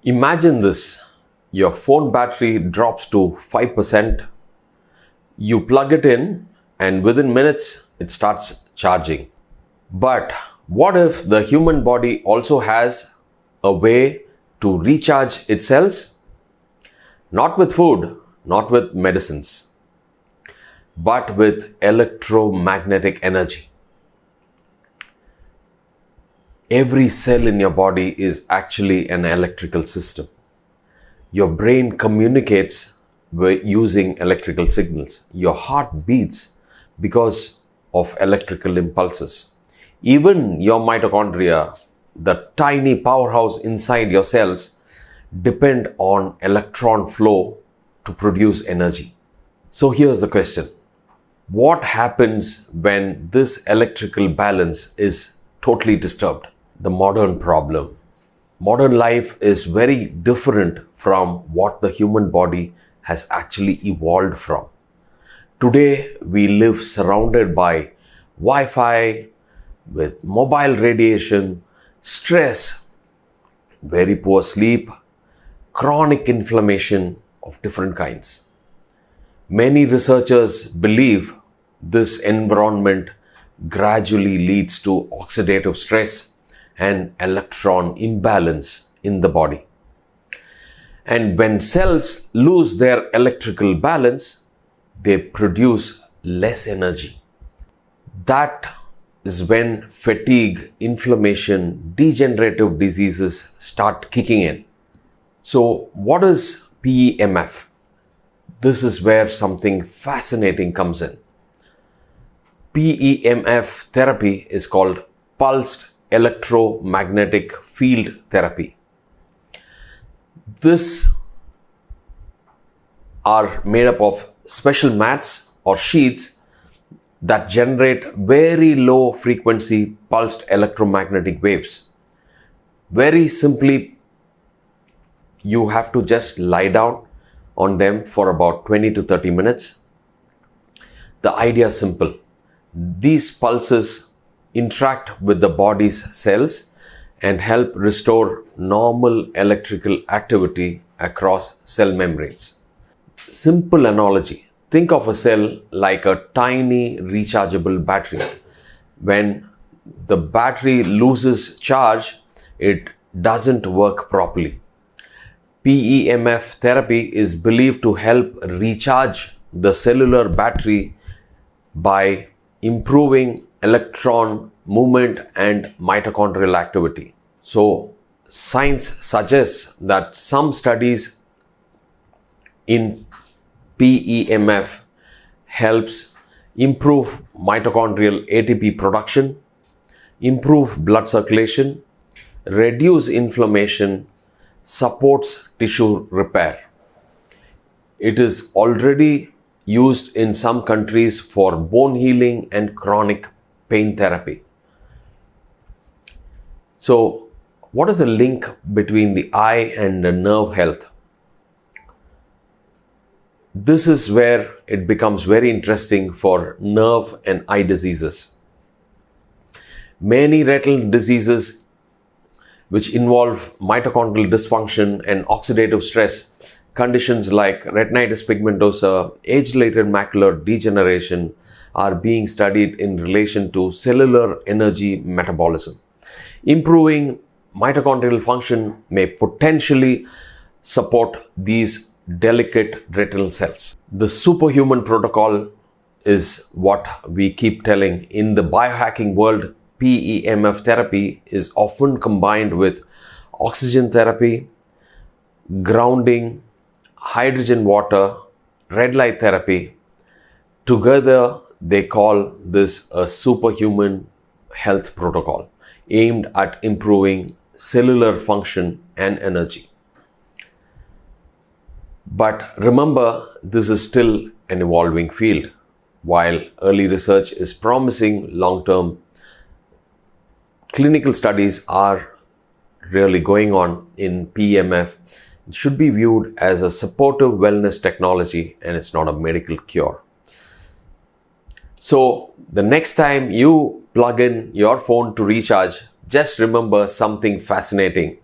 Imagine this. Your phone battery drops to 5%. You plug it in and within minutes it starts charging. But what if the human body also has a way to recharge its cells? Not with food, not with medicines, but with electromagnetic energy. Every cell in your body is actually an electrical system. Your brain communicates using electrical signals. Your heart beats because of electrical impulses. Even your mitochondria, the tiny powerhouse inside your cells, depend on electron flow to produce energy. So here's the question. What happens when this electrical balance is totally disturbed? The modern problem. Modern life is very different from what the human body has actually evolved from. Today, we live surrounded by Wi-Fi, with mobile radiation, stress, very poor sleep, chronic inflammation of different kinds. Many researchers believe this environment gradually leads to oxidative stress and electron imbalance in the body. And when cells lose their electrical balance, they produce less energy. That is when fatigue, inflammation, degenerative diseases start kicking in. So what is PEMF? This is where something fascinating comes in. PEMF therapy is called pulsed electromagnetic field therapy. This are made up of special mats or sheets that generate very low frequency pulsed electromagnetic waves. Very simply, you have to just lie down on them for about 20 to 30 minutes. The idea is simple. These pulses interact with the body's cells and help restore normal electrical activity across cell membranes. Simple analogy. Think of a cell like a tiny rechargeable battery. When the battery loses charge, it doesn't work properly. PEMF therapy is believed to help recharge the cellular battery by improving electron movement and mitochondrial activity. So, science suggests that some studies in PEMF helps improve mitochondrial ATP production, improve blood circulation, reduce inflammation, supports tissue repair. It is already used in some countries for bone healing and chronic pain therapy. So, what is the link between the eye and the nerve health? This is where it becomes very interesting for nerve and eye diseases. Many retinal diseases which involve mitochondrial dysfunction and oxidative stress, conditions like retinitis pigmentosa, age-related macular degeneration are being studied in relation to cellular energy metabolism. Improving mitochondrial function may potentially support these delicate retinal cells. The superhuman protocol is what we keep telling. In the biohacking world, PEMF therapy is often combined with oxygen therapy, grounding, hydrogen water, red light therapy. Together, they call this a superhuman health protocol aimed at improving cellular function and energy. But remember, this is still an evolving field. While early research is promising, long-term clinical studies are really going on in PEMF. It should be viewed as a supportive wellness technology and it's not a medical cure. So the next time you plug in your phone to recharge, just remember something fascinating.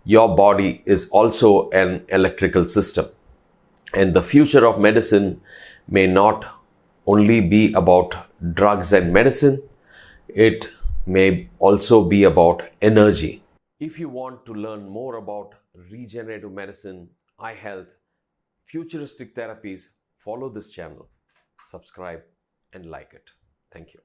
Your body is also an electrical system. And the future of medicine may not only be about drugs and medicine, it may also be about energy. If you want to learn more about regenerative medicine, eye health, futuristic therapies, follow this channel, subscribe, and like it. Thank you.